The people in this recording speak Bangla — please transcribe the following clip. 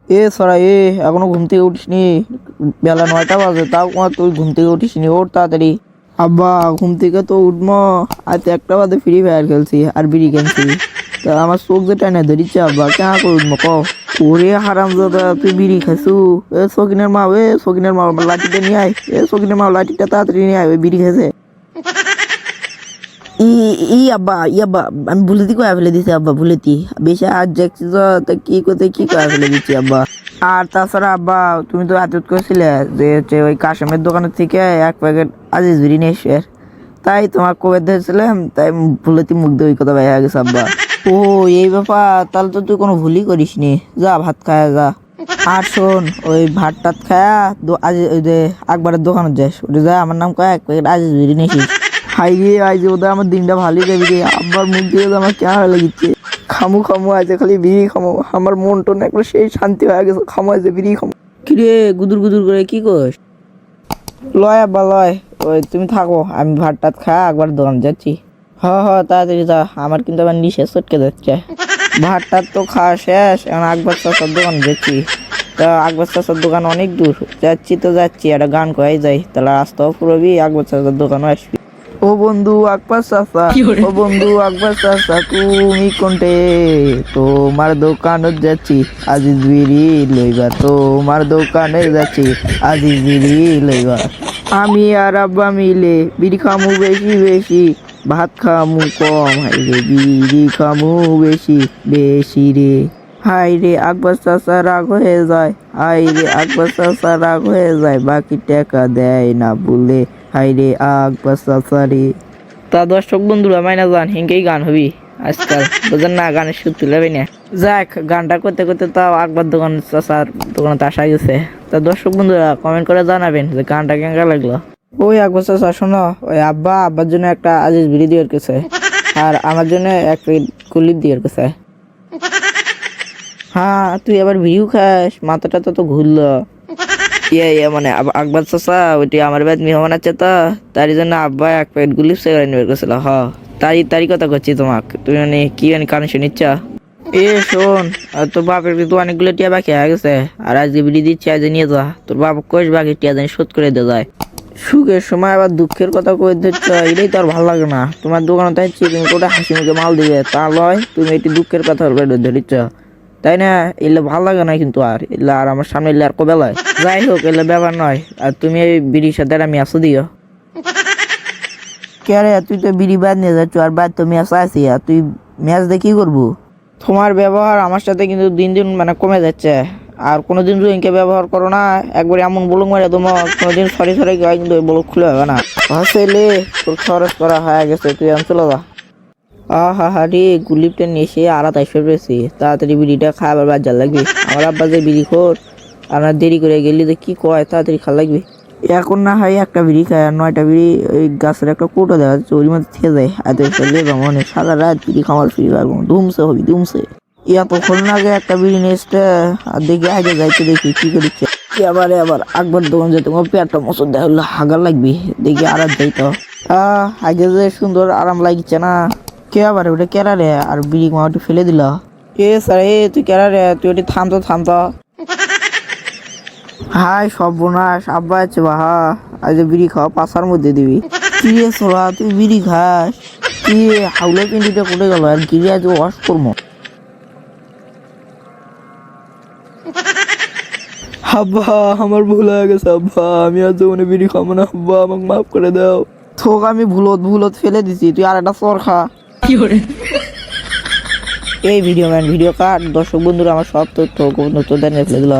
এ সরা এ এখনো ঘুম থেকে উঠিসনি? বেলা 9টা বাজে, তাও তুই ঘুম থেকে উঠিসনি? ওর তাড়াতাড়ি। আব্বা ঘুম থেকে তো উঠবো, আজ 1টা বাজে ফ্রি ফায়ার খেলছি আর বিড়ি খেলছি। তা আমার চোখ যে টাইনা ধরিচ্ছে আব্বা, কেন করে উঠবো ক? ওরে হারাম দাদা, তুই বিড়ি খাইছু? এ সকিনের মা, এ সকিনের মা, লাঠিটা নিয়ে আয়। এ সকিনের মা, লাঠিটা তাড়াতাড়ি নিয়ে আয়, ওই বিড়ি খাইছে। ই ই আব্বা, আব্বা আমি ভুলেতি কয়া ফেলে দিছি আব্বা, ভুলেতি বেশি আজ যাচ্ছি তো, তা কি করতে কি কয়া ফেলে দিচ্ছি আব্বা। আর তাছাড়া আব্বা, তুমি তো আদত করেছিলে যে হচ্ছে ওই কাশেমের দোকানের থেকে 1 প্যাকেট আজিজ বিড়ি নিয়ে এসে, তাই তোমার কবে ধরেছিলাম, তাই ভুলেতি মুখ দিয়ে ওই কথা বাইরে গেছে আব্বা। ও এই ব্যাপার, তাহলে তো তুই কোনো ভুলই করিস নি। যা ভাত খায়া যা। আর শোন, ওই ভাত টাত খায়া আজ ওই যে আকবরের দোকানে যাস, ওটা যা আমার নাম কয় 1 প্যাকেট আজিজ বিড়ি নিয়েছিস। হাই রে, আজ ওদের আমার দিনটা ভালোই যাবি রে। আব্বার মুখ দিয়ে আমার কেমন লেগেছে। খামু খামু আছে, খালি বিড়ি খামো। আমার মন টন একবার সেই শান্তি হয়ে গেছে, খামো আছে বিড়ি খামো। কিরে গুদুর গুদুর করে কি কস? লয় আব্বা লয়, ওই তুমি থাকো, আমি ভাত টাত খা একবার দোকান যাচ্ছি। হ তাড়াতাড়ি যা, আমার কিন্তু আবার নিশে চটকে যাচ্ছে। ভাত টাত তো খাওয়া শেষ, এখন আকবর চাচার দোকান যাচ্ছি। তা আকবর চাচার দোকান অনেক দূর, যাচ্ছি তো যাচ্ছি, একটা গান কয়াই যাই, তাহলে রাস্তাও পুরোবি, আকবর চাচার দোকানও আসবি। ও বন্ধু আকবর চাচা, ও বন্ধু আকবর চাচা, তুমি কোনটে? তোমার দোকানে যাচ্ছি, আজিজ বিড়ি লইবা। তোমার দোকানে যাচ্ছি, আজিজ বিড়ি লইবা। আমি আর আব্বা মিলে বিড়ি খামু বেশি বেশি, ভাত খামু কম। হাই রে বিড়ি খামু বেশি বেশি রে। হাই রে আকবর চাচা রাগ হয়ে যায়, হাই রে আকবর চাচা রাগ হয়ে যায়, বাকি টাকা দেয় না বলে। হাই রে আকবর চাচা রে। তা দর্শক বন্ধুরা মাইনা যান, হিংকেই গান হবি আজকাল, বুঝেন না, গানের সুর তুলে না। যাক, গানটা করতে করতে তাও আকবর দোকান চাচার দোকানে আসা গেছে। তা দর্শক বন্ধুরা কমেন্ট করে জানাবেন যে গানটা কেমন লাগলো। ওই আকবর চাচা শোনো, ওই আব্বার জন্য একটা আজিজ বিড়ি দিয়ে রেখেছে, আর আমার জন্য 1 প্যাকেট কুলির দিয়ে রেখেছে। হ্যাঁ তুই আবার ভিউ খাস, মাথাটা তো ঘুরলো। মানে আকবর চাচা ওইটি আমার বাদ মেহমান আছে তো, তার জন্য আব্বা 1 প্যাকেট গুলিপ সেগারে নিয়ে গেছিল। তারই কথা করছি তোমাকে, তুমি মানে কি কানেকশন নিচ্ছ? এ শোন, তোর বাপের কিন্তু অনেকগুলো টিয়া বাকি হয়ে গেছে, আর আজ বিড়ি দিচ্ছি, আজ নিয়ে যা, তোর বাপ কোষ বাকি টিয়া জানি শোধ করে দিয়ে যায়। সুখের সময় আবার দুঃখের কথা কয়ে দিচ্ছ, এটাই তো আর ভালো লাগে না। তোমার দোকানে তাইছি, তুমি কোটা হাসি মুখে মাল দিবে, তা লয় তুমি এটি দুঃখের কথা ধরিচ্ছ, তাই না? এলে ভালো লাগে না কিন্তু, আর এলে আর আমার সামনে এলে আর কবে লয়। যাই হোক, এলে ব্যাপার নয়। আর তুমি এই বিড়ির সাথে আমি আসো দিও। কে রে, তুই তো বিড়ি বাদ নিয়ে যাচ্ছ, আর বাদ তো ম্যাচ আছে, আর তুই ম্যাচ দিয়ে কি করবো? তোমার ব্যবহার আমার সাথে কিন্তু দিন দিন মানে কমে যাচ্ছে। আর কোনোদিন রুইংকে ব্যবহার করো না, একবার এমন বলুক মারে তোমার, কোনোদিন সরি সরি গায়ে কিন্তু বলুক খুলে হবে না। হাসেলে তোর খরচ করা হয়ে গেছে, তুই আমি চলে যা। হা রে, গুলিপটা নিয়ে এসে আলাদা এসে পেয়েছি, তাড়াতাড়ি বিড়িটা খাবার বাজার লাগবে। আমার আব্বা যে বিড়ি খোর, আর দেরি করে গেলি তো কি কয়, তাড়াতাড়ি খাওয়া লাগবে। এখন না হয় একটা বিড়ি খায়, আর 9টা বিড়ি ওই গাছের একটা কৌটো দেখা যাচ্ছে, ওর মধ্যে থেকে যায়। এত ফেলে মনে সারা রাত বিড়ি খাওয়ার ফিরি পারবো, ধুমসে হবি ধুমসে। এতক্ষণ আগে একটা বিড়ি নিয়ে এসছে, আর দেখি আগে যাইতে দেখি কি করিচ্ছে। আবার আকবর দোকান যেতে আমার পেটটা মশন দেখা হলো, হাগার লাগবে, দেখি আর যাইতো। আগে যে সুন্দর আরাম লাগছে না। কে আবার ওটা কেরা রে, আর বিড়ি মাটি ফেলে দিল। এ স্যার, তুই কেরা রে, তুই ওটি থামতো। হাই সর্বনাশ, আব্বা আছে বাহা, আজ বিড়ি খাওয়া পাশার মধ্যে দিবি। কি রে সোলা, তুই বিড়ি খাস? কি হাউলা পিন্ডিটা কোটে গেল, আর গিরি আজ ওয়াশ করবো। আব্বা আমার ভুল হয়ে গেছে আব্বা, আমি আর জীবনে বিড়ি খাবো না আব্বা, আমাকে মাফ করে দাও। থোক আমি ভুলত ফেলে দিছি, তুই আর একটা চর খা। এই ভিডিও কাট। দর্শক বন্ধুরা আমার সব তথ্য ফেলে দিল।